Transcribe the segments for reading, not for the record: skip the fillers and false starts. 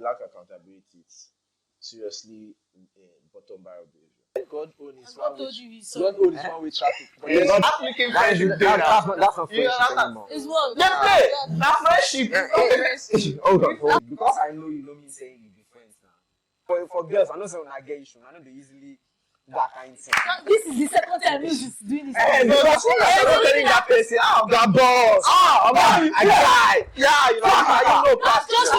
lack accountability, it's seriously bottom barrel behavior. God own is one way. God own is one way traffic. But It's there's not making That's friendship not dinner. friendship anymore. It's what? Not friendship. Hold on. Because I know you know me saying you be friends now. For girls, I know some I get issue. I know they easily that kind of thing. This is the second time he's doing this. Hey, but I'm not telling that person. The boss. I guy. Yeah, you know, That's just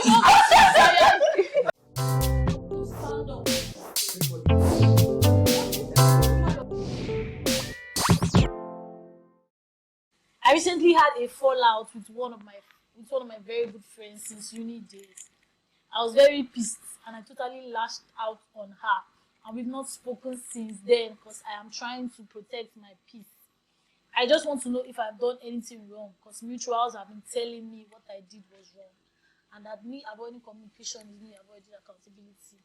I recently had a fallout with one of my very good friends since uni days. I was very pissed and I totally lashed out on her, and we've not spoken since then because I am trying to protect my peace. I just want to know if I've done anything wrong because mutuals have been telling me what I did was wrong, and that me avoiding communication is me avoiding accountability.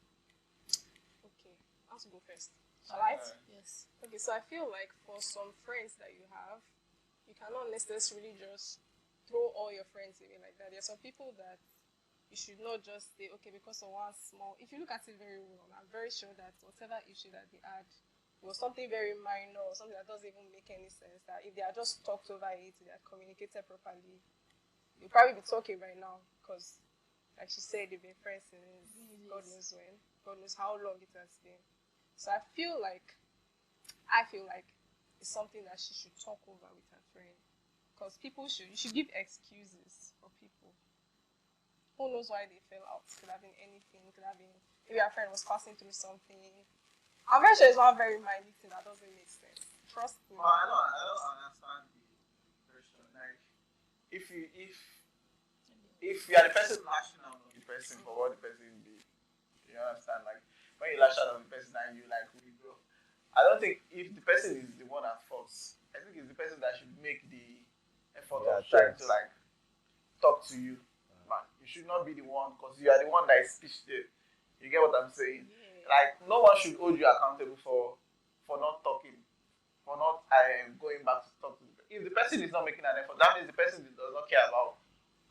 Okay, I'll go first. Alright? Yes. Okay, so I feel like for some friends that you have, you cannot necessarily just throw all your friends away like that. There are some people that you should not just say, okay, because of one small. If you look at it very well, I'm very sure that whatever issue that they had was something very minor or something that doesn't even make any sense. That if they had just talked over it, they had communicated properly, you'll probably be talking right now because, like she said, they've been friends since God knows when, God knows how long it has been. So I feel like it's something that she should talk over with her friend. Because you should give excuses for people. Who knows why they fell out? Could have been anything. Could have been maybe our friend was passing through something. I'm very sure it's not very minor thing that doesn't make sense. Trust me. Well, I don't understand the question. Like, if you are the person lashing out on the person for what the person did, you understand? Like, when you lash out on the person and you like withdraw, I don't think if the person is the one at fault, I think it's the person that should make the effort of trying to like talk to you. Man, you should not be the one because you are the one that is pitched there. You get what I'm saying? Yeah. Like, no one should hold you accountable for not talking, for not going back to talk to the person. If the person is not making an effort, that means the person does not care about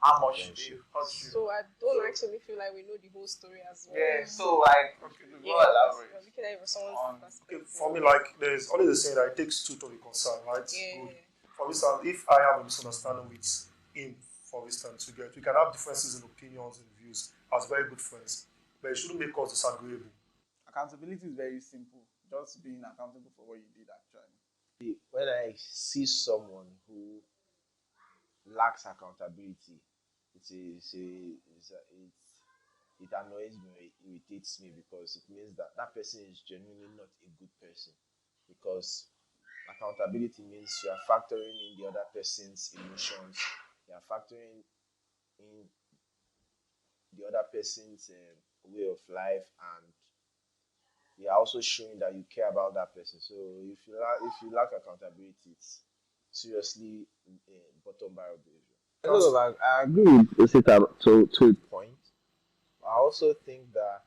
how much they hurt you. So I don't actually feel like we know the whole story as well. Yeah, so like, okay, we'll elaborate. For me, like, there's always a saying that it takes two to be concerned, right? Yeah. Good. For instance, if I have a misunderstanding with him, for instance, we can have differences in opinions and views as very good friends, but it shouldn't make us disagreeable. Accountability is very simple. Just being accountable for what you did actually. When I see someone who lacks accountability, it annoys me, it irritates me because it means that that person is genuinely not a good person. Because accountability means you are factoring in the other person's emotions, you are factoring in the other person's way of life, and you are also showing that you care about that person. So if you lack accountability, it's seriously bottom barrel behavior. I agree with Osita to a point. I also think that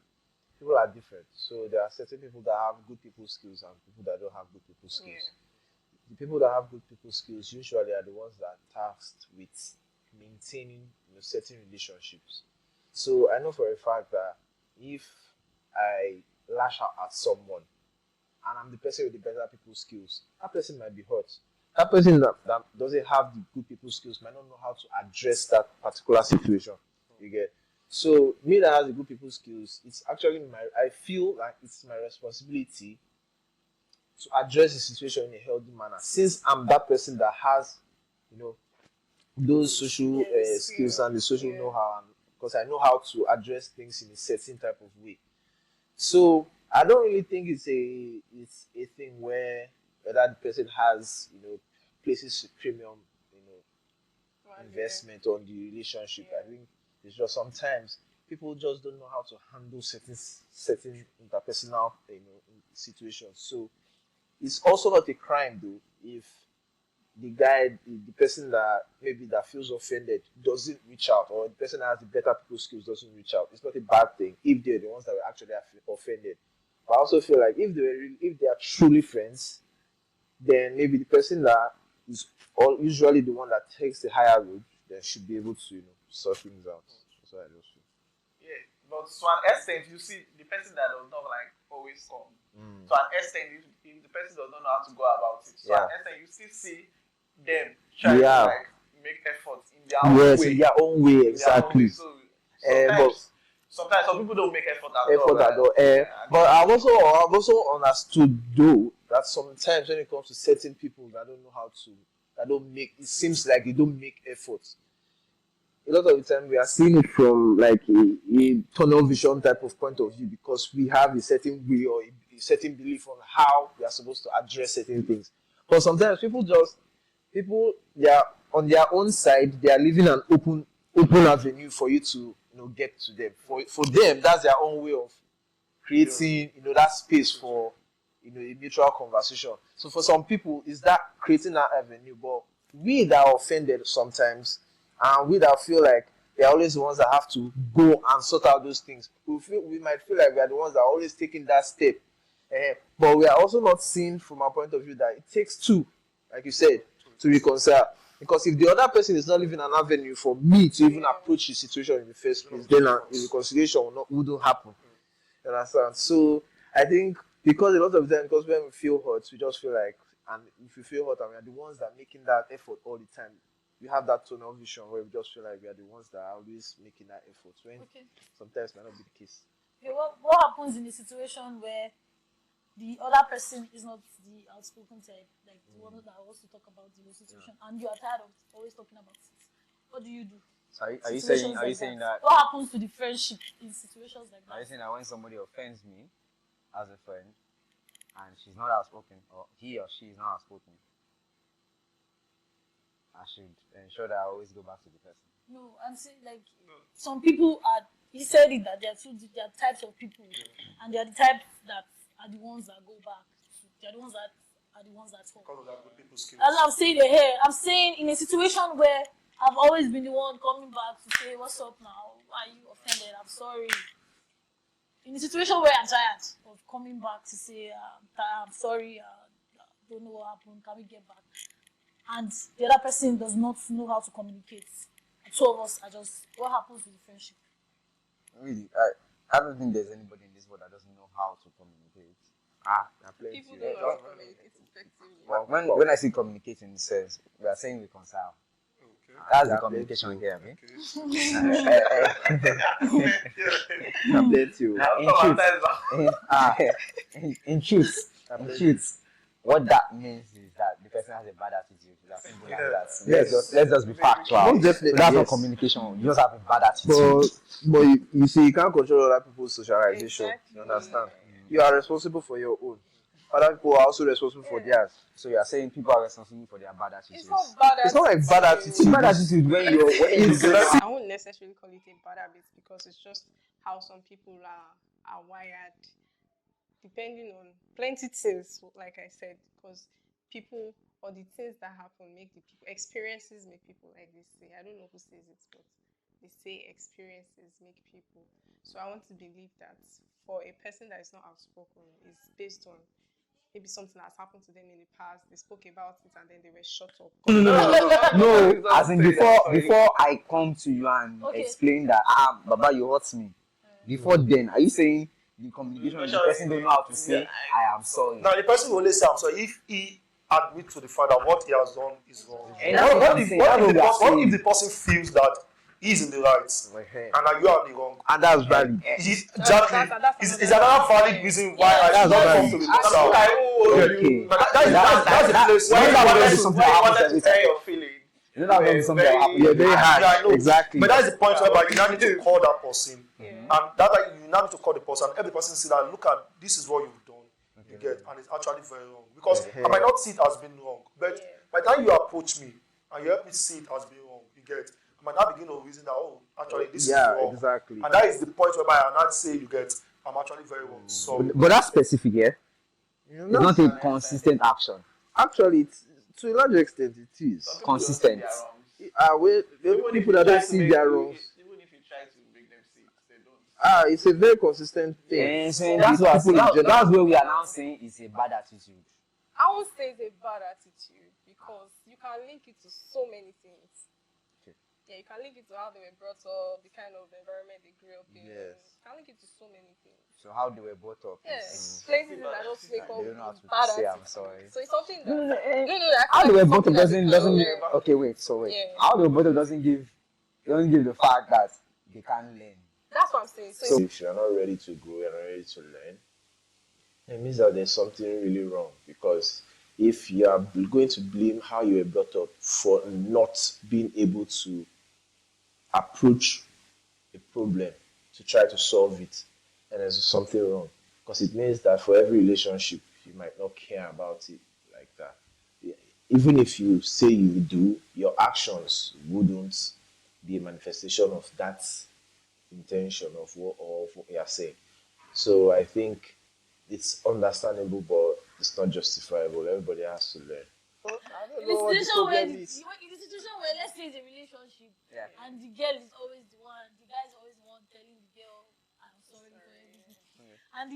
people are different. So there are certain people that have good people skills and people that don't have good people skills. Yeah. The people that have good people skills usually are the ones that are tasked with maintaining certain relationships. So I know for a fact that if I lash out at someone and I'm the person with the better people skills, that person might be hurt. That person that doesn't have the good people skills might not know how to address that particular situation. You get? So me that has the good people skills, it's actually I feel like it's my responsibility to address the situation in a healthy manner. Since I'm that person that has, those social skills and the social know-how, because I know how to address things in a certain type of way. So I don't really think it's a thing where that person has, places a premium, investment on the relationship. I think it's just sometimes people just don't know how to handle certain interpersonal, situations. So it's also not a crime though if the person that maybe that feels offended doesn't reach out, or the person that has the better people skills doesn't reach out. It's not a bad thing if they're the ones that were actually offended. But I also feel like if they are truly friends, then maybe the person that is usually the one that takes the higher road, then should be able to sort things out. That's what I just feel. Yeah, But to an extent, you see the person that does not like always come. To an extent, if the person does not know how to go about it, to an extent, you still see them trying to like make efforts in their own way. in their own way, exactly. So But sometimes some people don't make effort at all. But I've also understood though that sometimes when it comes to certain people that don't know how to, that don't make, it seems like they don't make efforts. A lot of the time we are seeing it from like a tunnel vision type of point of view because we have a certain way or a certain belief on how we are supposed to address certain things. But sometimes people they are on their own side, they are leaving an open avenue for you to get to them. For them, that's their own way of creating that space for a mutual conversation. So for some people, is that creating that avenue? But we that are offended sometimes, and we that feel like they're always the ones that have to go and sort out those things, we might feel like we are the ones that are always taking that step. But we are also not seeing from our point of view that it takes two, like you said, to reconcile. Because if the other person is not leaving an avenue for me to even approach the situation in the first place, then the reconciliation wouldn't happen. You understand? So I think because a lot of them, because when we feel hurt, we just feel like, and if we feel hurt and we are the ones that are making that effort all the time, we have that tunnel vision where we just feel like we are the ones that are always making that effort. When sometimes might not be the case. Okay, what happens in a situation where the other person is not the outspoken type, like the one that wants to talk about the whole situation, and you are tired of always talking about it? What do you do? So are you saying that? What happens to the friendship in situations like that? Are you saying that when somebody offends me as a friend and she's not outspoken, or he or she is not outspoken, I should ensure that I always go back to the person? No, I'm saying like some people are. He said it that there are types of people, and they are the types that are the ones that go back. They are the ones that talk. Because of that good people skills. As I'm saying here, I'm saying in a situation where I've always been the one coming back to say, "What's up now? Why are you offended? I'm sorry." In a situation where I'm tired of coming back to say, "I'm sorry. Don't know what happened. Can we get back?" And the other person does not know how to communicate. The two of us are just. What happens with the friendship? Really, I don't think there's anybody in this world that doesn't know how to communicate. There are plenty. People don't know how to communicate effectively. Well, when I say communicate in this sense, we are saying reconcile. Okay. That's the communication here, okay? In truth, what that means is that the person has a bad attitude. Simple as that. Let's just be factual. Most definitely, so that's not communication. You just have a bad attitude. But you see, you can't control other people's socialization. Exactly. You understand? You are responsible for your own. Other people are also responsible for theirs. So you are saying people are responsible for their bad attitudes. It's not bad. It's not like bad attitude. It's bad attitude when you're I won't necessarily call it a bad habit because it's just how some people are wired, depending on plenty things. Like I said, because people or the things that happen make the people experiences make people, like they say. I don't know who says it, but they say experiences make people. So I want to believe that for a person that is not outspoken, it's based on maybe something that's happened to them in the past. They spoke about it and then they were shut up. No, as in before I come to you and explain that Baba, you hurt me. Before then, are you saying the communication with the person don't know how to say I am sorry? Now the person will only say I'm sorry if he admits to the fact that what he has done is wrong. And What if the person feels that he's in the right and that you are in the wrong? And that's valid. Is another valid reason why I should not come to the person. Okay. That's the place. wanted to tell your feeling. You know that something that happens. You're very hard. I know. Exactly. But that's the point whereby you now need to call that person. And you now need to call the person. And every person see that, look at, this is what you've done. You get, and it's actually very wrong. Because I might not see it as being wrong. But by the time you approach me and you help me see it as being wrong, you get, I might not begin to reason that, actually this is wrong. Exactly. And that is the point whereby I not say you get, I'm actually very wrong. So But that's specific, yeah? It's not a consistent action. Actually, to a large extent, it is. Consistent. People that don't see their wrongs. Even if you try to make them see it, they don't. It's a very consistent thing. And so that's where we are now saying it's a bad attitude. I won't say it's a bad attitude because you can link it to so many things. Yeah, you can link it to how they were brought up, the kind of environment they grew up in. Yes. You can link it to so many things. So how they were brought up. Yes, places that just make They up don't know how to bad say I'm attitude. sorry. So it's something that How they were brought up something that doesn't they give. can Okay, wait. So wait. Yeah. How they were brought up doesn't give the fact that they can't learn. That's what I'm saying. So, So if you're not ready to grow, you're not ready to learn, it means that there's something really wrong. Because if you are going to blame how you were brought up for not being able to approach a problem to try to solve it, and there's something wrong. Because it means that for every relationship, you might not care about it like that. Even if you say you do, your actions wouldn't be a manifestation of that intention of what you're saying. So I think it's understandable, but it's not justifiable. Everybody has to learn. In the situation where let's say it's a relationship, Yeah. and the girl is always the one, the guy is always the one telling the girl, I'm sorry for everything. And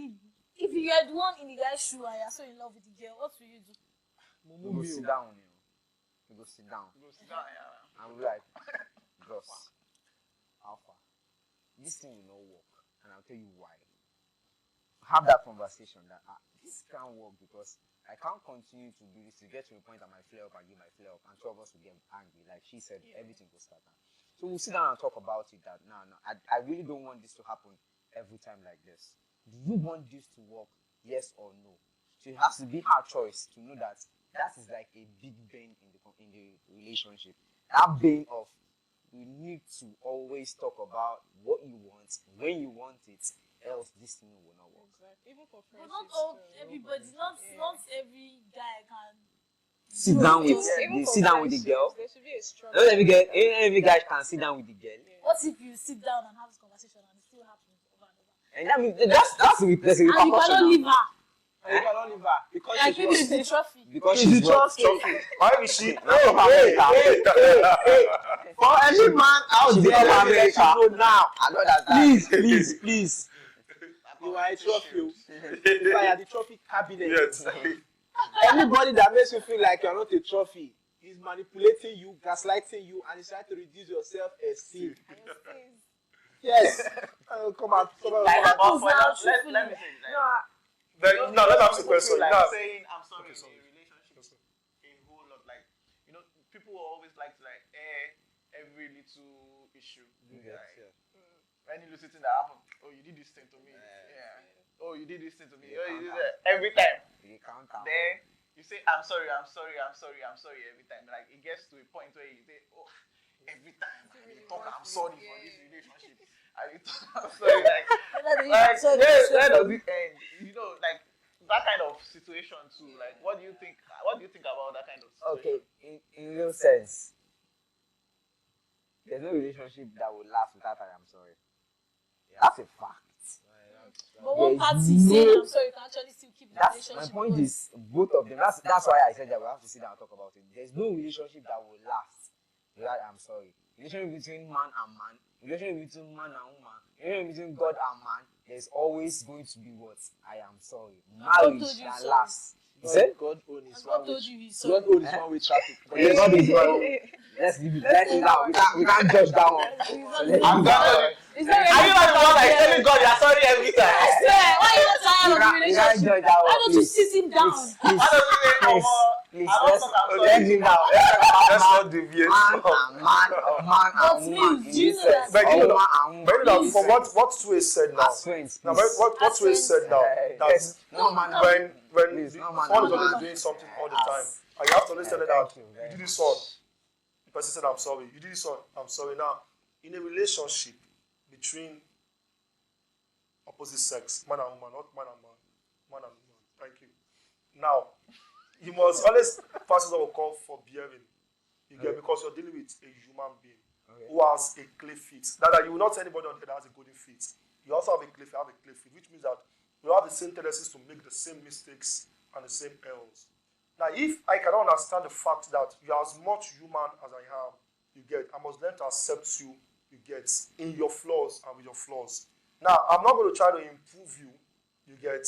if you are the one in the guy's shoe and you're so in love with the girl, what will you do? We go sit down, We go sit down. Go sit down, yeah. And we're like, Bros, Alpha, this thing will not work. And I'll tell you why. Have that conversation that this can't work because I can't continue to do this to get to a point that my flare up and you might flare up and two of us will get angry. Like she said, everything will start down. So we'll sit down and talk about it that no, I really don't want this to happen every time like this. Do you want this to work? Yes or no? So it has to be her choice to know that is like a big bane in the relationship. That bane of we need to always talk about what you want, when you want it, else this thing will not work. exactly. Even for But friendships. not all too. everybody, not every guy can. Sit down with Even for sit down with the friendships, girl. there should be a struggle. Not every guy can sit down with the girl. What if you sit down and have this conversation and it still happens over and over? And that means that's the there's a And you repercussion. cannot leave her. And you cannot leave her because Like she's maybe it's the trophy. Because She's she's the what? trophy. Why is she? For any man out She's there, from let me let America. you know now. I know that. Please. You are a trophy. You are the trophy cabinet. Yes. Anybody that makes you feel like you're not a trophy is manipulating you, gaslighting you, and is trying to reduce your self-esteem. And you say, Yes. Come out. Like, happens now, Let me say it. Now let's ask the question. Like Now, saying I'm sorry Okay, in sorry. a relationship a whole lot. Like, people always like to air every little issue. Any little thing that happened. Oh, you did this thing to me. Yeah. Oh, you did this thing to me. Oh, you did that. Every time. You can't count. Then you say I'm sorry every time. Like it gets to a point where you say, oh, every time I talk I'm sorry for this relationship. I talk I'm sorry where does it end? Like that kind of situation too. Like what do you think about that kind of situation? Okay, in real sense, there's no relationship that will last without I'm sorry. That's a fact. But one There's party saying no- I'm sorry, you can actually still keep the My relationship. point going. is both of them. That's why I said that we have to sit down and talk about it. There's no relationship that will last without I'm sorry. Relationship between man and man, relationship between man and woman, relationship between God and man, there's always going to be what I am sorry. God told Marriage you can so. last. You said? God own is And God told you he's sorry. God own is one way traffic. Yeah, God is one. Let's leave it. Let's leave that. We can't judge that one. So let's I'm leave that God. one. It's not Are you not the one that is telling God you're sorry every time? I swear, why are you not tired of the We can't relationship? judge that Why one. don't you Please, sit him down? please, Why don't you say, please, I please. don't Let's talk, I'm sorry. let's leave that. let's not deviate. Man But and woman Mills, in do you this know that- sense. But Or you know, woman and woman but you know, in this for sense. what Sue said now. As friends, Now, please. what Sue said now. That's No man. when Please, no man, someone is no always man. doing something all the time, and you have to always tell them that Thank you you very did this one. The person said, "I'm sorry." You did this one. I'm sorry. Now, in a relationship between opposite sex, man and woman, not man and man, man and woman. Thank you. Now, you must always pass what we call forbearing. You get because you're dealing with a human being who has a clay feet. That you will not tell anybody on there that has a golden feet. You also have a clay feet, which means that we have the same tendencies to make the same mistakes and the same errors. Now, if I cannot understand the fact that you are as much human as I am, you get, I must learn to accept you, you get, in your flaws and with your flaws. Now, I'm not going to try to improve you, you get.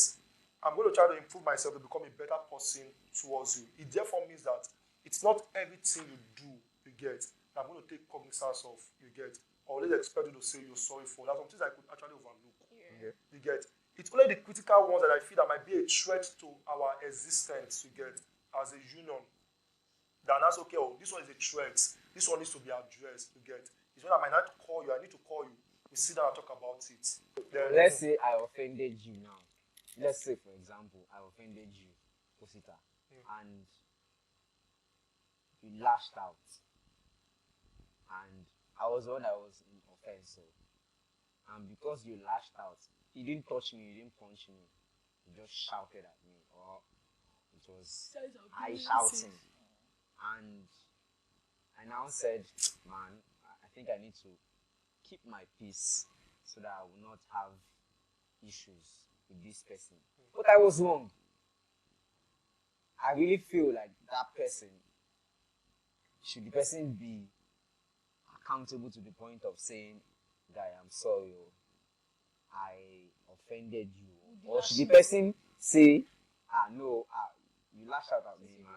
I'm going to try to improve myself to become a better person towards you. It therefore means that it's not everything you do, you get, that I'm going to take cognizance of, you get, or let's expect you to say you're sorry for. That's some things I could actually overlook. Yeah. You get. It's only the critical ones that I feel that might be a threat to our existence, you get, as a union. That that's okay, oh, this one is a threat. This one needs to be addressed, you get. It's when I might not call you, I need to call you. We sit down and talk about it. Then, Let's say I offended you now. Let's say, for example, I offended you, Osita, and you lashed out. And I was the one that was in offense. So. And because you lashed out, you didn't touch me, you didn't punch me. You just shouted at me. Or it was I shouting. And I now said, man, I think I need to keep my peace so that I will not have issues with this person. But I was wrong. I really feel like that person, should the person be accountable to the point of saying, guy, I'm sorry, I offended you. Or should the person say, no, you lash out at me, man.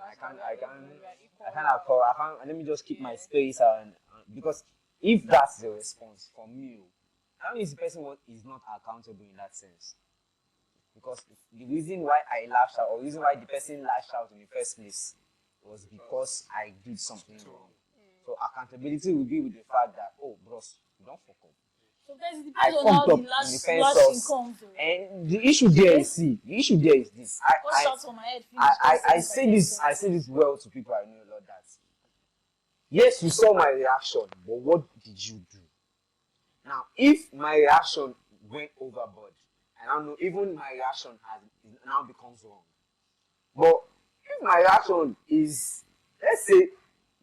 Let me just keep my space and because if that's the response from you, that means the person is not accountable in that sense. Because the reason why I lashed out, or the reason why the person lashed out in the first place, was because I did something wrong. So accountability will be with the fact that, oh, bros, you don't fuck up. Sometimes it I depends on how fucked up the in last the first lashing source. comes. And the issue there is, this. What shots from my head? I say this well to people I know a lot that, yes, you saw my reaction, but what did you do? Now, if my reaction went overboard, and I know even my reaction now becomes wrong. But if my reaction is, let's say,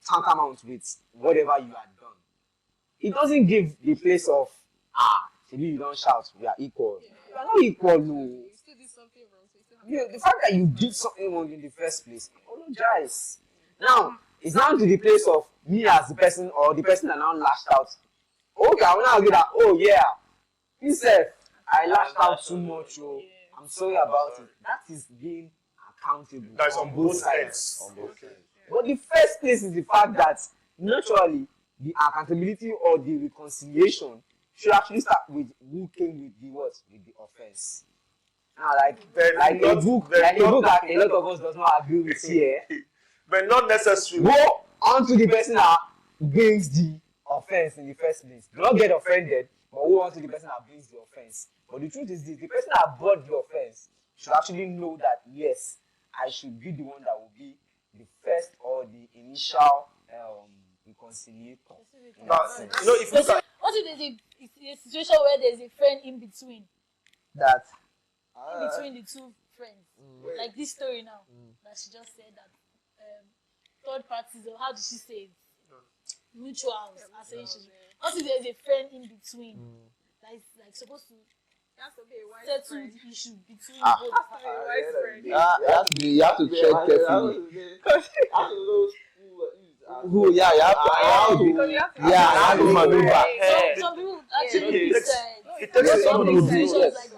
tantamount with whatever you had done, it doesn't give the place of, maybe you don't shout, we are equal. You are not equal, no. You still did something wrong, so you still have The fact that you did something wrong in the first place, apologize. Now, it's now to the place of me as the person, or the person that now lashed out. Okay, I will now get that, oh yeah, himself, I lashed out too much, I'm sorry about it. That is being accountable. that's on both sides. But the first place is the fact that naturally the accountability or the reconciliation should actually start with who came with the what? With the offense. Now, a book that a lot of us does not agree with here. But not necessarily. Go on to the person that brings the offense in the first place. Do not get offended, but go on to the person that brings the offense. But the truth is this, the person that brought the offense should actually know that, yes, I should be the one that will be the first or the initial reconciliator. Now, you know, if you look at What if there's a situation where there's a friend in between? That In between the two friends. Like this story now. That she just said that third parties, or how did she say it? Mutuals are saying she. What if there's a friend in between? That is like supposed to That's a bit wise settle friend. the issue between That's both. a bit wise friend. You have to check carefully. Who? Yeah, you have to. Because you have to Yeah, be I maneuver. Some people actually It takes- it takes a some lot people of situations rules. like it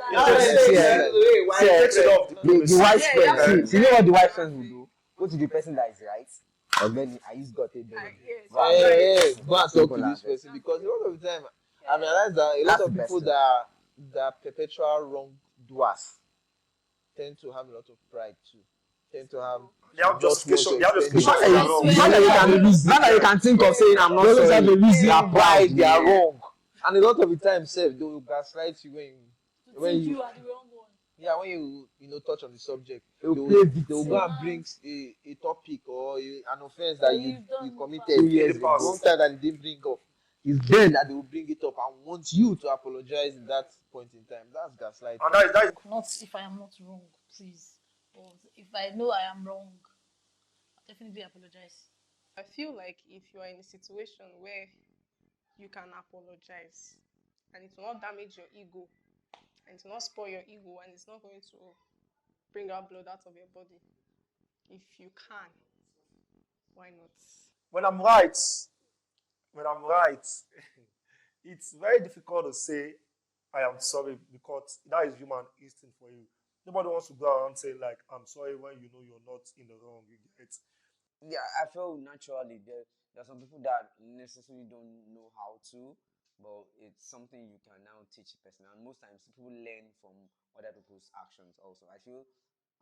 that. takes it off the white Yeah, friend. yeah. See, you know what the white friend will do? Go to the person that is right. Or then I use got it. Yes. Hey, go and talk to this person because a lot of the time I realize that a lot That's of the people best that are perpetual wrongdoers tend to have a lot of pride too. Tend to have They have justification. They have The justification. fact for their wrong. that you can think of saying I'm not they always sorry. have a reason They are why proud. they are wrong. And a lot of the time, self, they will gaslight you To when think you you are the wrong one. when you touch on the subject. They will They play will victim. go and bring a topic or an offense that you You've done committed 2 years a ago. long time that they didn't bring up. It's then that they will bring it up and want you to apologize in that point in time. That's gaslighting. And that is Not if I am not wrong, please. Or if I know I am wrong, I'll definitely apologize. I feel like if you are in a situation where you can apologize and it will not damage your ego and it will not spoil your ego and it's not going to bring out blood out of your body, if you can, why not? when I'm right, it's very difficult to say I am sorry because that is human instinct for you. Nobody wants to go around saying like I'm sorry when you know you're not in the wrong. You get Yeah, I feel naturally There are some people that necessarily don't know how to, but it's something you can now teach a person. And most times people learn from other people's actions also. I feel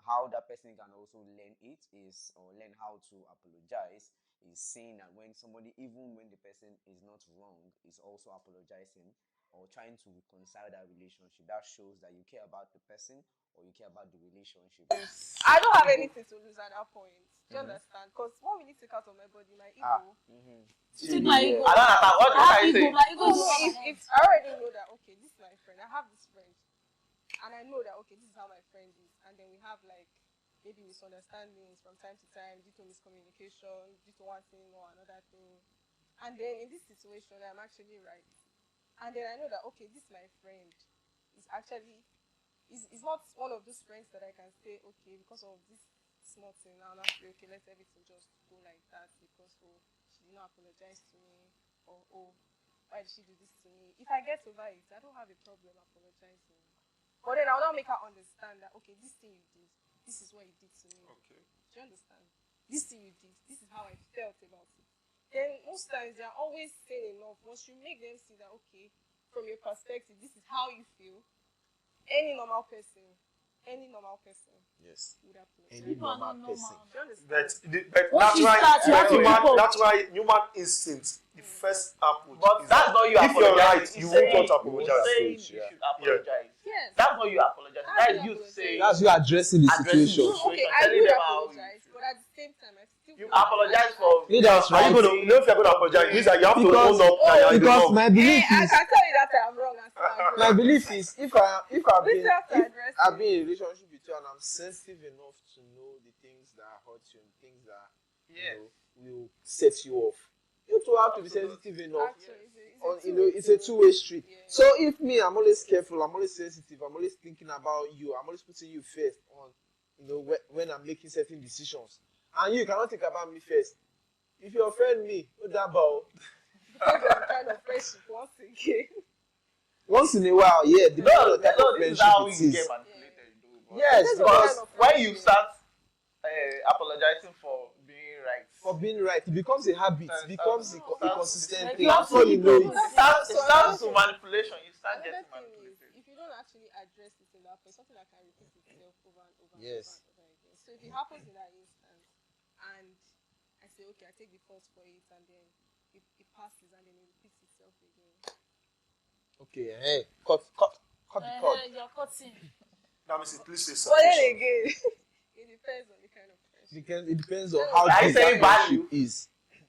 how that person can also learn it is, or learn how to apologize, is saying that when somebody, even when the person is not wrong, is also apologizing or trying to reconcile that relationship. That shows that you care about the person or you care about the relationship. I don't have anything to lose at that point. Do you understand? Because what will it take out of my body? My ego. You take my ego. I don't understand. What I have are you ego. saying? My ego No, is no, over my if head. I already know that, okay, this is my friend. I have this friend. And I know that, okay, this is how my friend is. And then we have, like, maybe misunderstandings from time to time due to miscommunication, due to one thing or another thing. And then in this situation, I'm actually right. And then I know that, okay, this my friend is actually, is not one of those friends that I can say, okay, because of this small thing, now I'm actually, okay, let everything just go like that because, oh, she did not apologize to me, or, oh, why did she do this to me? If I get over it, I don't have a problem apologizing. But then I'll now make her understand that, okay, this thing you did, this is what you did to me. Okay. Do you understand? This thing you did, this is how I felt about it. Then most times they're always saying enough. Once you make them see that, okay, from your perspective, this is how you feel, any normal person Yes. would apologize. Any People are normal not person. normal. Do you understand? But Once you start, you have to keep up. that's why human instinct, the first approach But is that's that not you if you're apologizing. right, He's you saying- won't want to You won't apologize. saying approach, you yeah. should apologize. Yes. That's not you apologizing. How That do is you you apologize? saying. That's you addressing the Addressing situation. the Okay, I telling would them how you apologize, feel. but at the same time, I still You feel like apologize I- for. Yeah, that's Are you right. gonna, you know, if you're gonna apologize, it means that you have to Because- own up that you're in the Because wrong. my Hey, belief I is can tell you that I'm wrong and still address my it. belief is if I've We been still have to if address I've it. been in a relationship with you and I'm sensitive enough to know the things that hurt you and things that Yes. will set you off. You too have to be sensitive enough. Actually, It's a two-way street. Yeah. So if me, I'm always careful, I'm always sensitive, I'm always thinking about you, I'm always putting you first on, when I'm making certain decisions, and you cannot think about me first. If you offend me, no doubt. Depends on the kind of friendship once again. Once in a while, yeah, depending on No, the type no, of this is friendship how it you is. get manipulated. Though, but Yes, Depends on the because kind of when you friendship. start apologizing for being right, for being right, it becomes a habit, it becomes a consistent Like thing. you have to Before you keep know up. it, it starts to manipulation. You start Another getting thing is, manipulated. if you don't actually address it in that point, something that can repeat itself over and over Yes. and over again. So if it happens in that instance, and I say, okay, I take the fault for it, and then it passes, and then it repeats itself again. okay, hey, cut the cord. You're cutting. Now, Mrs. Please say But then something. again, it depends on the kind of friendship. It depends on how Are you deep that saying friendship value? is.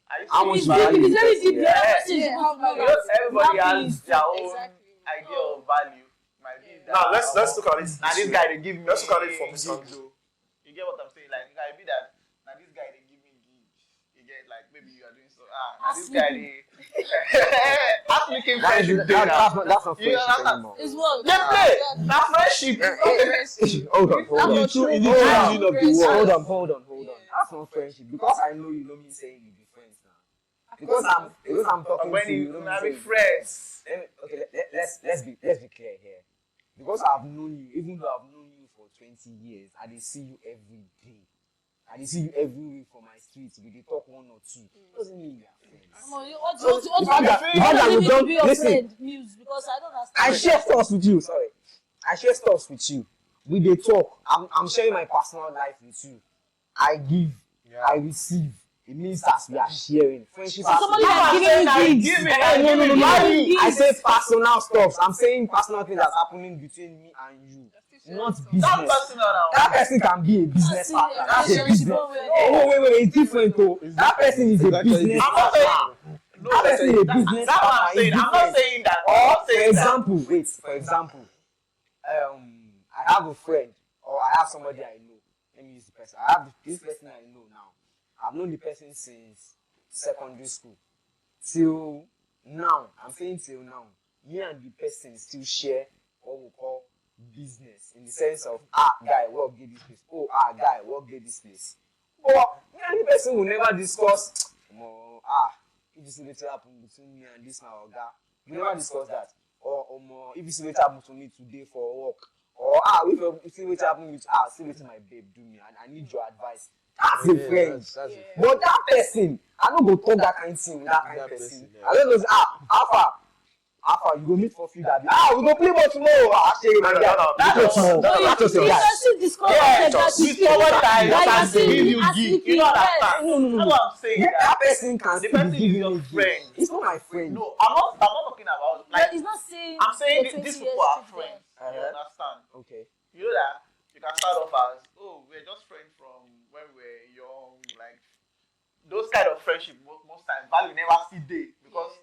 Are you How saying much If value it's the very person deep, the has. other person is Yeah, supposed to know how You that know, everybody that has feelings their too. own Exactly. idea of value. Might be that, Now let's look at it. Now this guy they give me. Let's look at it from this gigs, angle. oh. You get what I'm saying? Like it might be that now this guy they give me gigs. You get like maybe you are doing so. Now this guy they. That's making That is, friendship. that's not You friendship understand? anymore. It's what? They play. Now friendship. Hold on, hold on. In the true meaning Hold of the word. Hold on. That's not friendship. Because I know you know me saying you be friends now. Because I'm talking When to you, you you know me now be saying friends. let's be clear here. Because I've known you, even though I've known you for 20 years, I dey see you every day. I dey see you every week for my streets. We dey talk one or two. Doesn't mean we are friends. What the fact that you we need don't to be your listen. friend, Muse? Because I don't I understand. share stuff with you. Sorry, I share stuff with you. We dey talk. I'm sharing my personal life with you. I give, I receive. It means that we are sharing. Friendship has Somebody to be. that's giving you gigs. No. I say personal stuff. I'm saying personal things that's happening between me and you, not business. That personal now. That person can be a business partner. That's a Relationship business. over. Oh, wait, it's different though. That person is a business I'm not saying. partner. That person is a business That's what I'm partner. saying. It's I'm not different. saying that. I'm Or, not for saying that. example, I have a friend or I have somebody I know. Let me use the person. I have this person I know now. I've known the person since secondary school. Till now, I'm saying till now, me and the person still share what we call business in the sense of, guy, work get this place. Oh, guy, work get this place. But me and the person will never discuss, if you see what happened between me and this my oga. We never discuss that. Or if you see what happened to me today for work. Or if you see what happened with see what my babe do me and I need your advice. That's a friend. That's Yeah. But that person, I don't go talk that kind of thing with that kind of That person. person, yeah. I don't know, say, Alpha, you go meet for free that day. We go play ball tomorrow. Say, my guy, That's tomorrow. all. That's just a guy. Relationship discomfort Yeah, like that. with someone that That's can what I'm give you saying. gig, you know understand. No. That's what I'm saying. That That person can the still person be is giving your me gift. friend. It's not my friend. No, I'm not talking about But like it's not saying. I'm saying for 20 these years people are trip friends. there. You understand? Okay. You know that you can start off as we're just friends from when we were young, like those kind of friendship most times value never see day because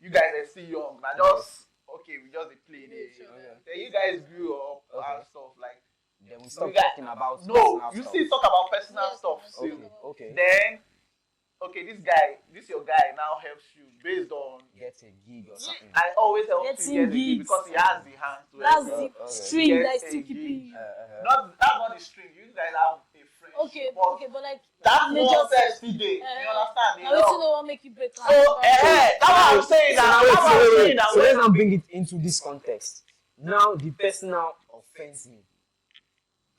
you guys are still young. Now just we just dey play there. Okay. Then you guys grew up and stuff like Then we stop you guys- talking about no, personal you stuff. still talk about personal Yes, stuff yes. still. Okay. Then this your guy now helps you based on Get a gig or something. I always help Getting you get a gig gigs. because he has the hand to That's help the you. okay. string Get that is a still gig. keeping you. That's not the string. You guys have a friend. Okay, but like That major one step. says today. You understand? Now wetin no wan make you break So, that's what I'm saying. That's what I'm saying. So let's now bring it into this context. Now the person now offends me.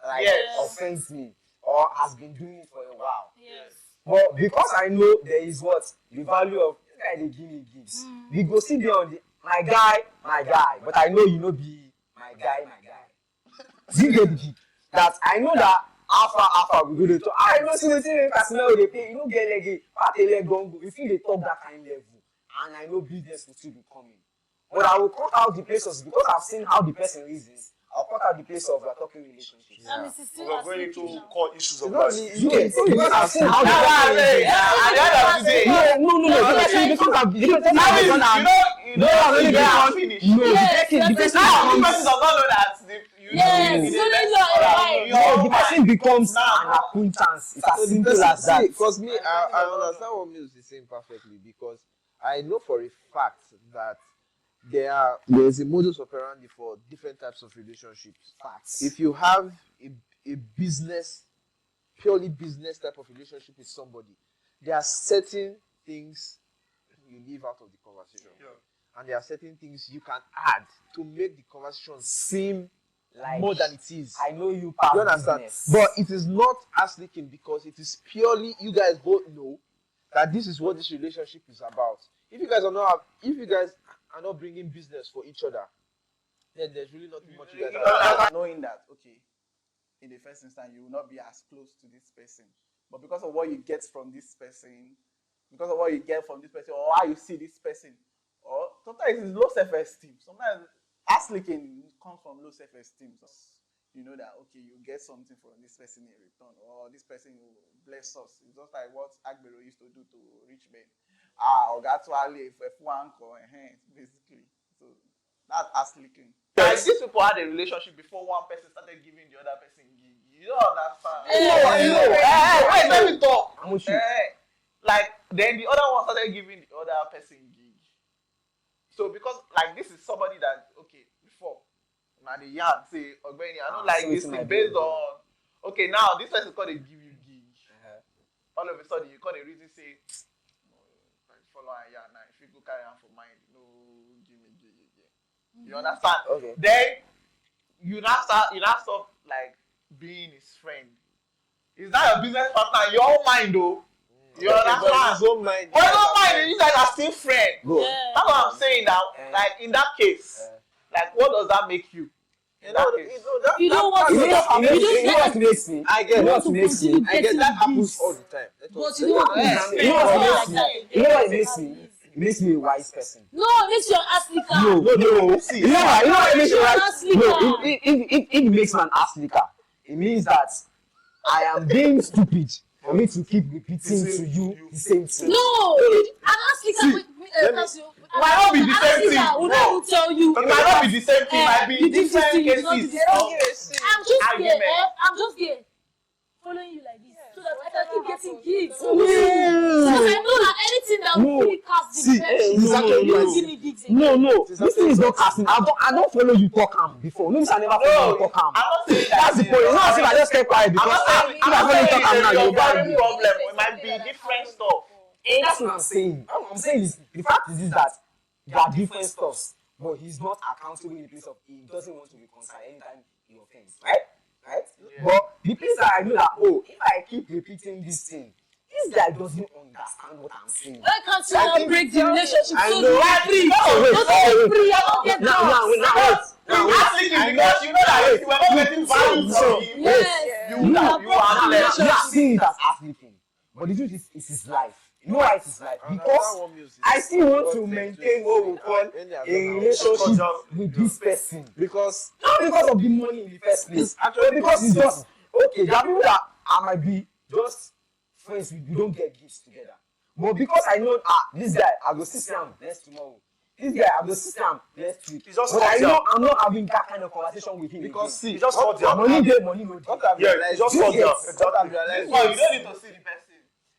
Like Yes. offends me or has been doing it for a while. Yes. But because I know there is what the value of this guy they give me gigs. We go sit there on the my guy. But I know you know be my guy. You get the gig. That I know that alpha we go to talk. I know see wetin personnel dey pay. You no get leg, patele gongo. If you dey talk that kind level, and I know business will still be coming. But I will cut out the places because I've seen how the person reasons. I'll cut out the place of we are talking relationships. And it's still We're going asleep into now. core issues of Because life. because I've seen how the That's what I'm person saying. reasons. At the end of the day, No. Because I've you don't finish. No, Yes, the person Now, the person becomes does not know that you Yes, know so then you're no, the person becomes Now. an acquaintance. It's as So the simple person, as that. because me, I understand what Mills is saying perfectly because I know for a fact that there is a modus operandi for different types of relationships. Facts. If you have a business, purely business type of relationship with somebody, there are certain things you leave out of the conversation. Yeah. And there are certain things you can add to make the conversation seem Like, more than it is. I know you past You understand? business. But it is not as leaking because it is purely you guys both know that this is what this relationship is about. If you guys are not bringing business for each other, then there's really nothing much you guys are. knowing that in the first instance you will not be as close to this person, but because of what you get from this person, or how you see this person, or sometimes it's low self-esteem. Sometimes ass licking comes from low self-esteem. So you know that you get something from this person in return, or this person will bless us. It's just like what Agbero used to do to rich men. Basically. So that's ass licking. Like these people had a relationship before one person started giving the other person gig. You don't understand. Wait, let me talk. I'm with you. Like then the other one started giving the other person gig. So because like this is somebody that before now the yarn say Ogbeni, I don't like so this it's thing my based baby. on now this person called they give you gig. All of a sudden you call a reason say follow and yarn now if you go carry on for mind no give me gig again. You understand? Okay. Then you now stop like being his friend. Is that your business partner? Your own mind though. You understand? His own mind. Well, don't mind. You guys are still friends. Go. That's what I'm saying now. Like in that case, like what does that make you? In that case, You don't want to. You know what makes me? I get You know what what makes me? I get that happens Gigs. all the time. But you don't want to. You know what like makes me? that. You know what it makes me? It makes me a wise person. No, it's your ass licker. No. See, You know what it makes me right? Ass licker. No, if it makes me an ass licker, it means that I am being stupid for me to keep repeating to you the same thing. No, an ass licker. might not be the same thing. Will not even tell you. it might not be the same thing. It might be you did this different thing, it's not cases. the same. I'm just there, following you like this, so that I can keep getting gigs. Because I know that anything that will really cast the See, you will give me gigs again. No. This thing is not casting. I don't follow you talk am before. No, I never follow you talk am. I'm not saying that. That's the point. It's not as if I just kept quiet I'm because not saying. if I follow you talk am now, Your you go problem and it might be different stuff. that's what I'm saying. What I'm saying is the fact is that there are different stuffs, but he's not accountable in the place of he doesn't want to reconcile anytime he offends, right? But the place that I know that, oh, if I keep repeating this thing, this guy doesn't understand what I'm saying. Why can't you now break the relationship I so know. free? Don't free, I don't get that. Now, because you know that if you were not getting value from him, Yes. you are left. You are seeing it as asking. But the truth is, it's his life. You know why it's his life? Because I still want to maintain what we call a relationship with this person. Because Not because of the money in the first place. But because it's just, okay, there are people that I might be just friends with, we don't get gifts together. But because I know, this guy, I go see him next tomorrow. This guy, I go see him next week. It's just But I cordial. know I'm not having that kind of conversation with him. because again. see, It's just cordial. Money there, money no what there. I've Yeah, realized, it's just You cordial. get- what I've realized. No, you don't need to see the person.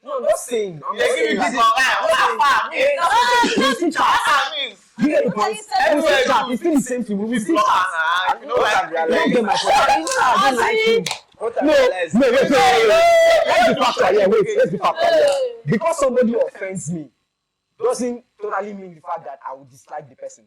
No, I'm not saying. I'm not They give saying you that. this online. What that means? We see chat. That means. You get the point? We see chat. It's still the same thing. We will see chat. If you don't What I've like You don't get my point. I don't like him. What I've No, realized. wait. Let's be factual here. Let's be factual here. Because somebody offends me doesn't totally mean the fact that I will dislike the person.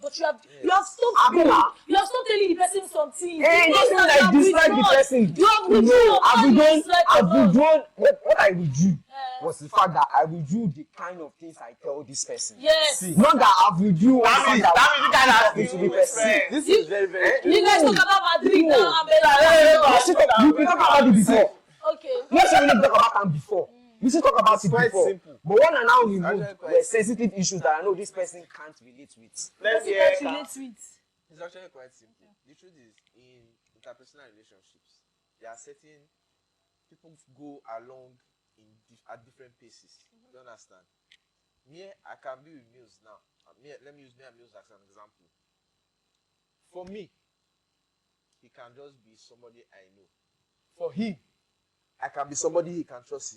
But you have stopped Abina. you have stopped telling the person something. Hey, it doesn't mean I dislike the person. You have withdrawn. No, How do you dislike I've someone? withdrawn. What I withdrew was the fact that I withdrew the kind of things I tell this person. Yes. Not that I've withdrew That means you can ask into me the person. This is very, very true. You guys talk about Madrid No. now and Bella. We talk about it before. Okay. Let's say we didn't talk about them before. We still talk about it quite before. simple. But when I now remove actually quite were sensitive issues that I know this person can't relate with. Let's Because you hear can't Eka. relate with. It's actually quite simple. The truth is, in interpersonal relationships, there are certain people go along at different paces. You understand? I can be with Mills now. Let me use me and Mills as an example. For me, he can just be somebody I know. For him, I can be somebody he can trust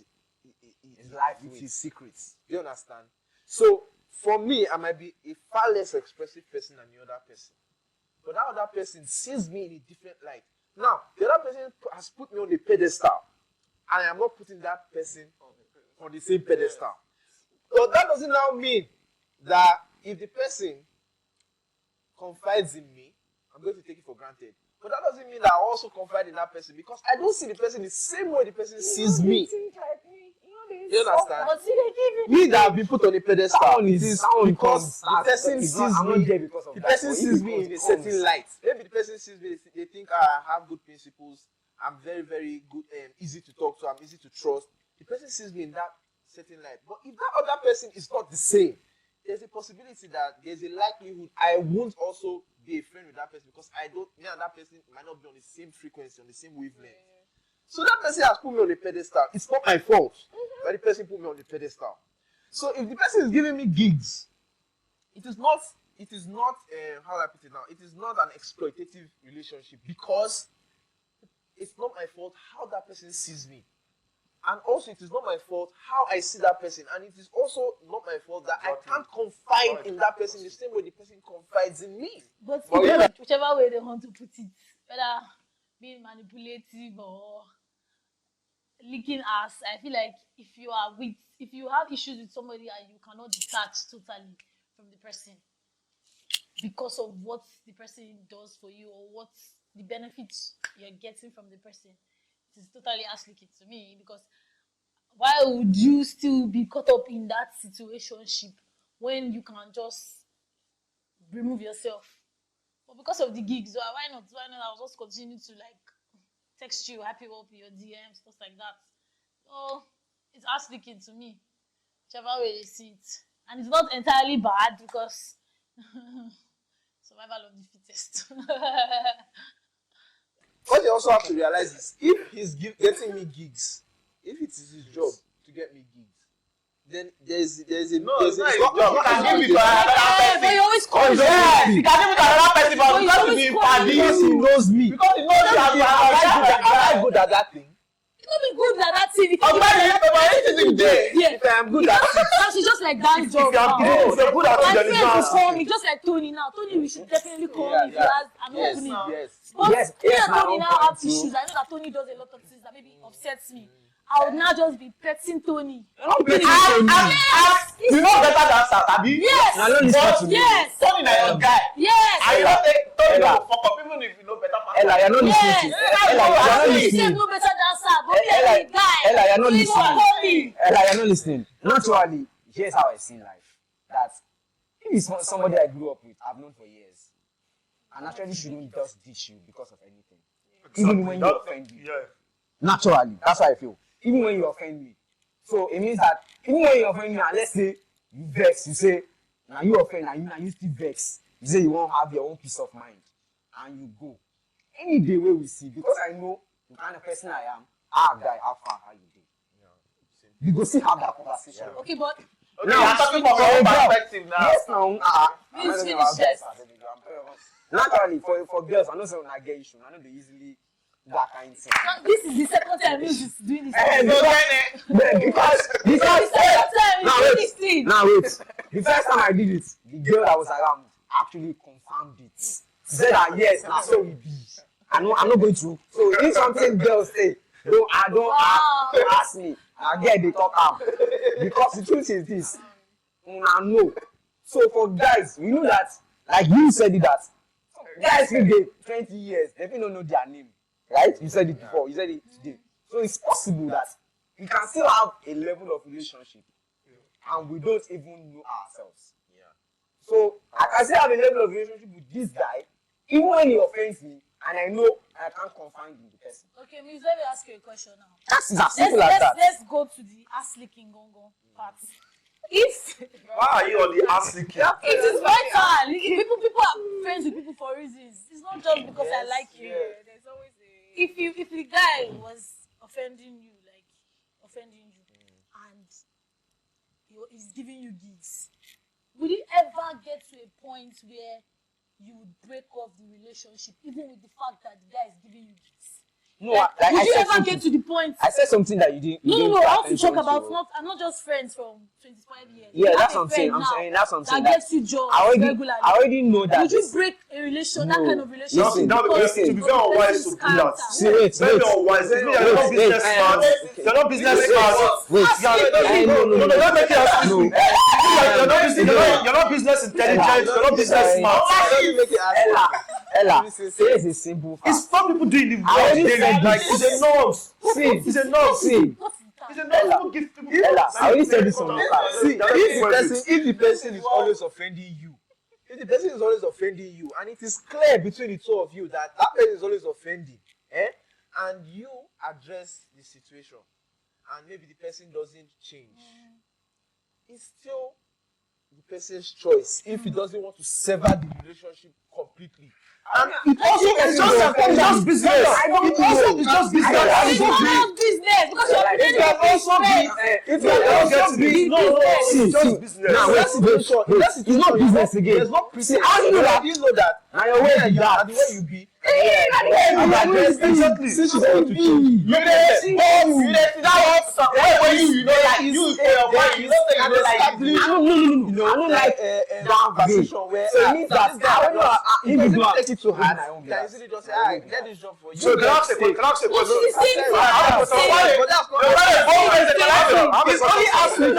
his life with his secrets. Do you understand? So, for me, I might be a far less expressive person than the other person. But that other person sees me in a different light. Now, the other person has put me on a pedestal. And I am not putting that person on the same pedestal. But that doesn't now mean that if the person confides in me, I'm going to take it for granted. But that doesn't mean that I also confide in that person because I don't see the person the same way the person sees me. You understand? But see, they give Me that have been put on a pedestal, Sound it is is sound because the comes- person it's sees not- I'm not me. there because of The that, person but sees if me it in a comes- certain light. Maybe the person sees me, they think I have good principles. I'm very, very good, easy to talk to. I'm easy to trust. The person sees me in that certain light. But if that other person is not the same, there's a possibility that there's a likelihood I won't also be a friend with that person because me and that person might not be on the same frequency, on the same wavelength. So that person has put me on the pedestal. It's not my fault, but the person put me on the pedestal. So if the person is giving me gigs, it is not how do I put it now? It is not an exploitative relationship because it's not my fault how that person sees me. And also, it is not my fault how I see that person. And it is also not my fault that I can't confide in that person the same way the person confides in me. But yeah. whichever way they want to put it, whether being manipulative or leaking ass, I feel like if you have issues with somebody and you cannot detach totally from the person because of what the person does for you or what the benefits you're getting from the person, it is totally ass licking to me because why would you still be caught up in that situationship when you can just remove yourself? But because of the gigs, why not? I'll just continue to like text you, happy up your DMs, stuff like that. So it's ass licking to me, whichever way you see it. And it's not entirely bad because survival of the fittest. What you also have to realize is if he's getting me gigs, if it is his job to get me gigs, then there's a It's not his job. You can give it to another But person. you always call Yes, you can give it to another person But but you because always he's in call me. Because he Paddy. knows me. Because he knows you as Am I good at that thing? It's not be good at that thing. Oh, but anything there. Yeah. If I am good at it, Now she's just like that job. you are now. good, if you're good at it, My then it's friends not will ass call licking. me, just like Tony now. Tony, we should definitely call Yeah, me if he yeah. has an Yes, opening. yes. But Yes, me yes, and my Tony own now point have too. issues. I know that Tony does a lot of things that maybe upsets me. I would now just be petting Tony. You're not petting You Tony. know better than South, Abi? Yes. Now don't listen to me. Yes. Tony na your guy. Yes. And you don't take Tony Ella. no fuck up even if you know better person. Ella, you're not listening Yes. to Ella, you're not You say listening. no better than Sir, but me Ella, and the guy. Ella, you're not Please listening. call me. Ella, you're not listening. Naturally, here's how I see life. That if it's somebody I grew up with, I've known for years, and naturally shouldn't just ditch you because of anything. Even when you offend me. Yeah. Naturally, that's how I feel. Even when you offend me. So it means that even when you offend me, and let's say you vex, you say, now you offend, now you still vex. You say you won't have your own peace of mind, and you go. Any day where we see, because I know the kind of person I am, guy, how far, how you do. We go still have that conversation. Okay, but Okay, I'm talking from your own perspective now. Yes, now. Please finish this. Naturally, for girls, I know some I get issue. I know they easily that kind of thing. this is the second time News is doing this. Eh, because This is the second time now he's doing wait, this thing. now wait. The first time I did it, the girl that was around actually confirmed it. She said that yes, now so we be. I'm not going to. So if something girls say, don't ask me. I get the talk am. Because the truth is this. I know. So for guys, we know that, like you said it, that guys will get 20 years, they don't know their name. Right? You said it before, you said it today. So it's possible that we can still have a level of relationship and we don't even know ourselves. Yeah. So I can still have a level of relationship with this guy, even when he offends me, and I know I can't confine the person. Okay, Miss, let me ask you a question now. That's as simple as that. Let's go to the ass licking gongo part. If Why are you on the ass licking? it is vital, people are friends with people for reasons. It's not just because I like you. Yeah, there's always a. If the guy was offending you, and he's giving you gigs, would it ever get to a point where you would break off the relationship, even with the fact that the guy is giving you gigs? No, like would I you said ever something. get to the point? I said something that you didn't. You No, didn't I pay want to attention talk about I'm not just friends from 25 years. Yeah, You that's have a what I'm saying. friend I'm now saying that's what I'm saying. that gets you jobs regularly. I already know that. Would you break a relation, that No. kind of relationship? Listen, because listen. To be very unwise to do that. See, wait. Very unwise. You're not business smart. You're not business smart. Wait. No, don't make it as No. You're not business intelligent. You're not business smart. Ella, here's a simple fact. It's what people do in the I already world said daily. Like this. it's a norms. See, It's a norm. see, What is that? It's a norm. People give people. Ella, I already said this on the fact. See, if the person is always offending you, and it is clear between the two of you that person is always offending, and you address the situation, and maybe the person doesn't change, it's still the person's choice if he doesn't want to sever the relationship completely. And it also It's just business. It's just business. It's not business because you're it can also be It's just business. Now, wait, it's not business again. There's no See, how do you know that? You know that. Now your way is that. The way you be. Exactly. Since she's going to change. You know I don't like that that conversation where so it means that if you individual take it to heart, my own you can easily just say, "I get this job for you." So can I ask a question? What is the same It's only asking.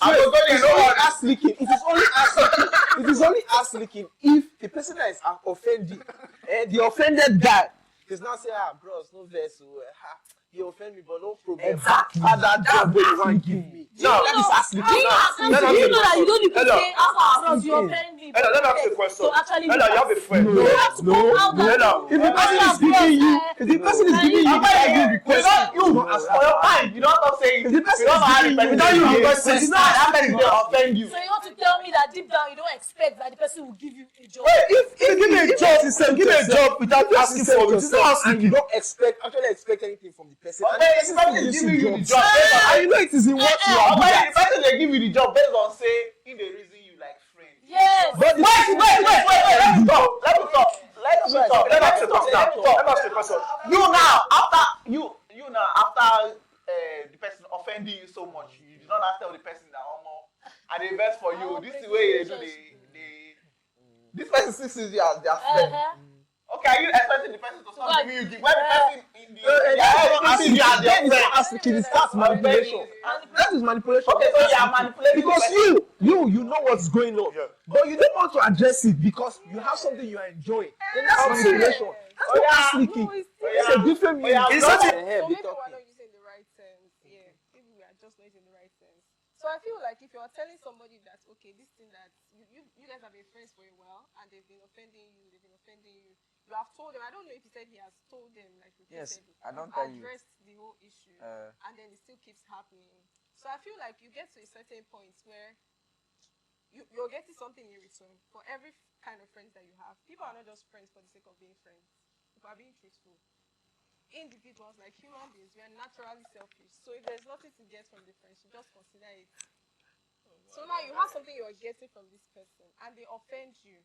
Ass licking. It is only ass licking. It is only ass licking if the person that is offending, the offended guy, is not saying, bros, no verse, you offend me, but no problem. Exactly. That job you want give me. Now, That is ass licking. Do you know that you don't need to Ella. say after you offend me? Ella, let me ask you a question. So actually, Ella, you have a friend. you have to come out that Ella, If the person is giving you, if the person is giving you, You don't stop saying. if the person You don't is giving you, without you requesting, it's not that person will offend you. So you want to tell me that deep down you don't expect that the person will give you a job? If give me a job, give me a job without asking for it. It's not and you asking. don't actually expect anything from the person. Okay, And if the person is giving you the job based on and you know it is in what you are good okay, at. the person they give you the job based on say in the reason you like friends. Yes. But the Wait, let me talk. Let me talk. Let me ask you a question. Let me ask you a question. You now after the person offending you so much, you do not tell the person that and they best for you. This is the way they do this person sees you as their friend. Okay, are you expecting the person to stop Right. giving you gift? When the person in the as if you are their friend. That's manipulation. That is manipulation. Okay, so you are manipulating. Because the person. you know what's going on, Yeah. but you don't want to address it because you have something you are enjoying. Then that's manipulation. That's not ass licking. It's a different meaning. It's not So maybe we're not using the right terms. Yeah, maybe we are just not using the right terms. So I feel like if you are telling somebody that okay, this thing that you guys have been friends for a while and they've been offending you, you have told them. I don't know if he said he has told them like Yes, repeatedly. I don't tell you. Addressed the whole issue, and then it still keeps happening. So I feel like you get to a certain point where you're getting something in return for every kind of friends that you have. People are not just friends for the sake of being friends. People are being truthful. Individuals, like human beings, we are naturally selfish. So if there's nothing to get from the friendship, just consider it. So now you have something you're getting from this person and they offend you.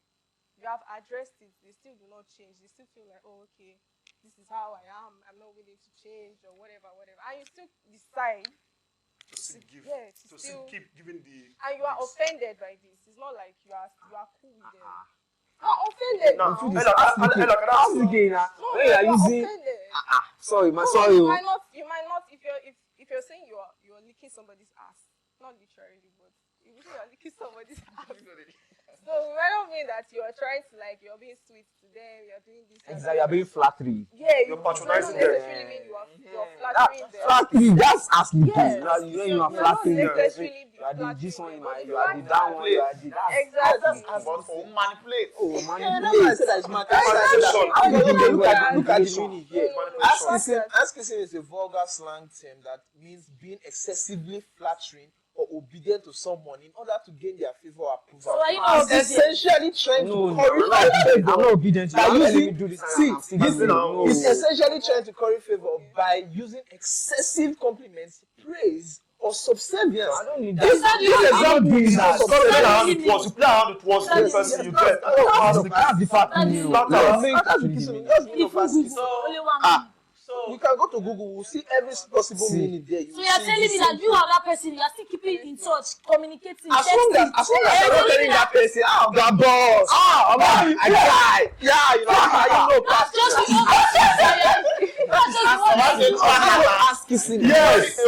You have addressed it, they still do not change. They still feel like, oh, okay, this is how I am. I'm not willing to change or whatever. And you still decide to still give, yeah, to still keep giving the. and you are gifts. offended by this. It's not like you are cool with them. You are offended Now, now. Ella, can I ask you? No, When you are you are using, offended. sorry, No, sorry. you might not. If you're saying you're licking somebody's ass, not literally, but if you say you're licking somebody's ass, so we might not mean that you're trying to like you're being sweet to them, you're doing this. Exactly, you're being flattery. Yeah, You're might not patronizing them. necessarily mean you're flattering them. Flattery, that's asking. Yes. You know, So you are you're not flattering. necessarily You are the flattering this one, them, you but are the that one, you are the that. Exactly. But for manipulate. Oh, Yeah, that's why I manipulate. said that it's Manipulation. Look at the Manipulation. meaning here. Manipulation. Ass kissing is a vulgar slang term that means being excessively flattering or obedient to someone in order to gain their favor or approval. So are you not It's obedient? essentially trying No, to curry favor. I'm not obedient to you. By I'm telling using, you do this. see, I'm still this doing it. No. is essentially trying to curry favor by using excessive compliments, praise, or subservience. I don't need This that. example is that. not Play around subservience. with words. You play around with words with the person you get. That's the fact. That's You the- know. That's You're after saying kissing, that. just meaning of ass kissing. Only one minute. So You can go to Google, we'll see every possible See. meaning there. So you're telling me that you and that person, you are still keeping in touch, communicating, As long texting. as you're not telling that person, the boss, I tried. Yeah, you know, That's just ass kissing. Yes. The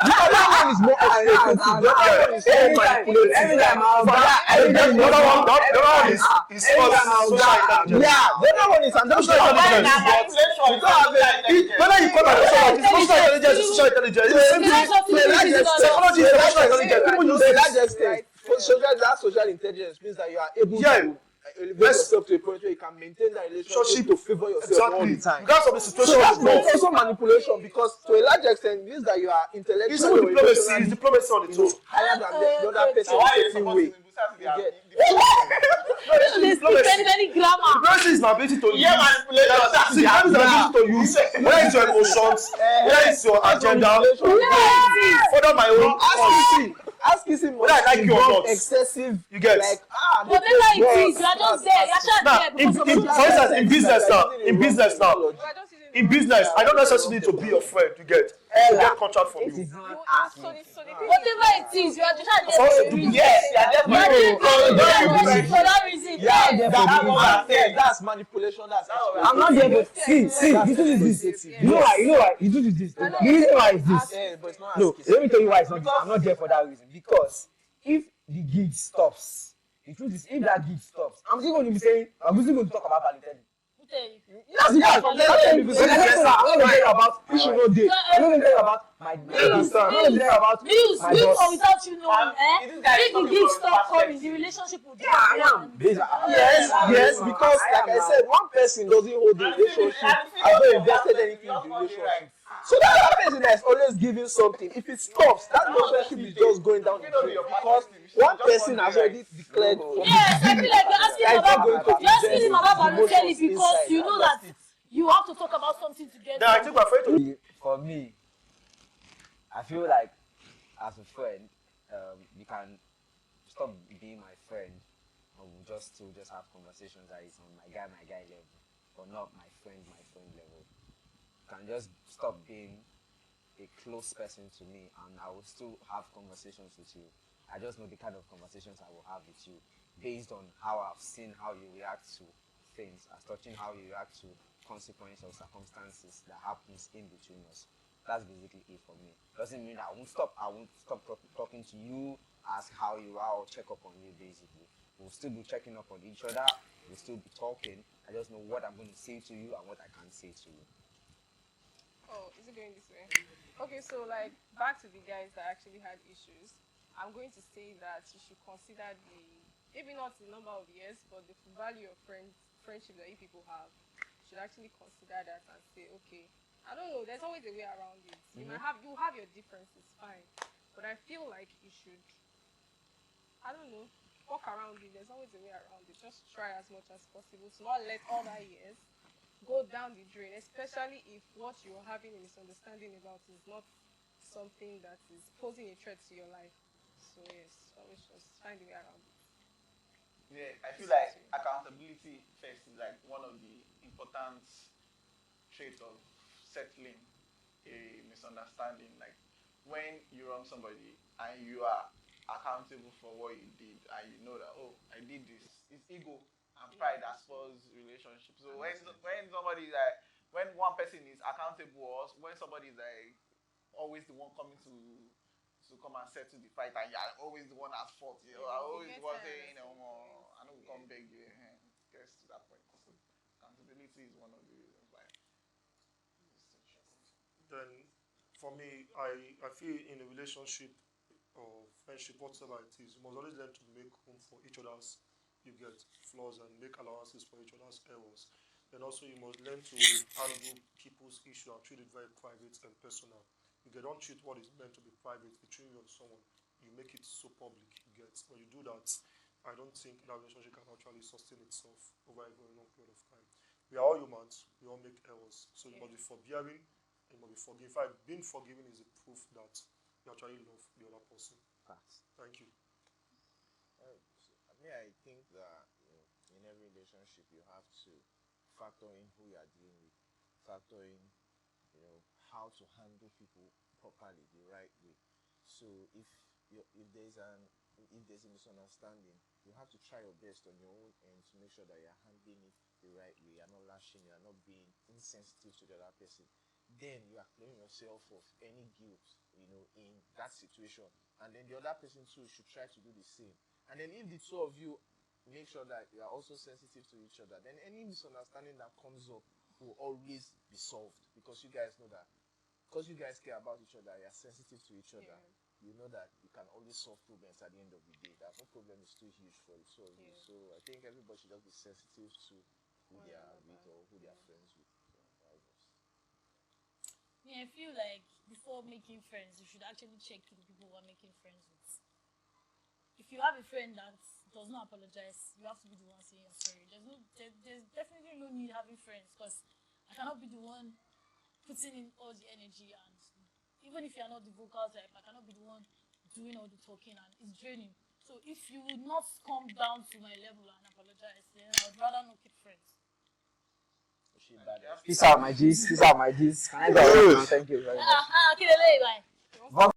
other one is more expectative. The other one is more manipulative. Every time The other one is social intelligence. Yeah, the other one is I'm just Social saying. intelligence. Whether you call it social intelligence, social intelligence, it's the same thing. Psychology is emotional intelligence. People use To a it. large extent, social intelligence means that you are able Yeah. to elevate yourself to a point where you can maintain that relationship to favor yourself all Exactly. the time. Regardless of the So situation that's involved. also manipulation because to a large extent it means that you are It's intellectually even or diplomacy. It's emotionally diplomacy on its own. higher than the other person why in you a certain supporting way. the get- They speak very grammar. Diplomacy is my ability to use. Yeah, manipulation. See, that is the ability to use. Whether it's your emotions, whether it's your agenda, further my own cause. Ask kissing Whether I like you or not. excessive. You get. Like Whatever it is, you are just there. You're just Now, there in, because of in, what for you instance, in business now, You are just using in business, I don't necessarily need to be your friend to get contract from you. Whatever it is, you are just there for a reason. Yes, you are just You are there manipulating. for that reason. That's manipulation. That's I'm not there, but see, the truth is this. You know why? The truth is this. The reason why is this. but it's not No, let me tell you why it's not this. I'm not there for that reason. Because if the gig stops, the truth is, if that gig stops, I'm still going to be saying, I'm still going to talk about Valentine. Who tell you? That's the fact. I'm not going to tell you about issue no day. I'm not going to tell you about my Bills, I'm not going to tell you about bills, my with or boss. without you knowing, this guy is if the talking gigs from stop perspective. coming, the relationship will drop down. Yes, because like I said, one person doesn't hold the relationship, has not invested anything in the relationship. So that other person that is always giving something, if it stops, that relationship is just going down the drain because one person has already declared for Yes, I feel like you're asking him about Balotelli because you know that you have to talk about something to get. Then I think we're afraid to. For me, I feel like as a friend, you can stop being my friend, and we'll just have conversations that is on my guy level, but not my friend level. You can just stop being a close person to me, and I will still have conversations with you. I just know the kind of conversations I will have with you based on how I've seen how you react to things as touching how you react to consequences or circumstances that happens in between us. That's basically it for me. Doesn't mean I won't stop talking to you, ask how you are, or check up on you basically. We'll still be checking up on each other, we'll still be talking. I just know what I'm going to say to you and what I can't say to you. Oh, is it going this way? Okay, so like back to the guys that actually had issues, I'm going to say that you should consider the, maybe not the number of years, but the value of friendship that you people have. You should actually consider that and say, okay, I don't know, there's always a way around it. You have your differences, fine. But I feel like you should, I don't know, walk around it. There's always a way around it. Just try as much as possible to not let all that years go down the drain, especially if what you're having a misunderstanding about is not something that is posing a threat to your life. So yes, always just find a way around it. Yeah, I feel like accountability first is like one of the important traits of settling a misunderstanding. Like when you wrong somebody and you are accountable for what you did and you know that, oh, I did this, it's ego and pride that spoils relationship. So when somebody like, when one person is accountable, or when somebody is like always the one coming to come and settle the fight and you're always the one at fault, you know, I always the one saying, I know we come beg you, gets to that point. So accountability is one of the reasons why. Then for me, I feel in a relationship or friendship, whatever it is, you must always learn to make room for each other's, you get, flaws, and make allowances for each other's errors. Then also you must learn to handle people's issue and treat it very private and personal. You get, don't treat what is meant to be private between you and someone, you make it so public. You get, when you do that, I don't think that relationship can actually sustain itself over a very long period of time. We are all humans, we all make errors, so you must be forbearing, you must be forgiving. In fact, being forgiving is a proof that you actually love the other person. Thank you. I think that in every relationship you have to factor in who you are dealing with, factor in how to handle people properly, the right way. So if there's a misunderstanding, you have to try your best on your own end to make sure that you're handling it the right way. You're not lashing, you're not being insensitive to the other person. Then you are clearing yourself of any guilt, in that situation. And then the other person too should try to do the same. And then if the two of you make sure that you are also sensitive to each other, then any misunderstanding that comes up will always be solved, because you guys know that, because you guys care about each other, you're sensitive to each other. You know that you can always solve problems at the end of the day. That no problem is too huge for you. So I think everybody should just be sensitive to who they are with or who they are friends with. Yeah, I feel like before making friends, you should actually check the people who are making friends with. If you have a friend that does not apologize, you have to be the one saying you're sorry. There's definitely no need having friends, because I cannot be the one putting in all the energy, and even if you're not the vocal type, I cannot be the one doing all the talking, and it's draining. So if you would not come down to my level and apologize, then I would rather not keep friends. Peace out, my G's. Peace out, my G's. Can I go? Thank you very much. Okay, bye.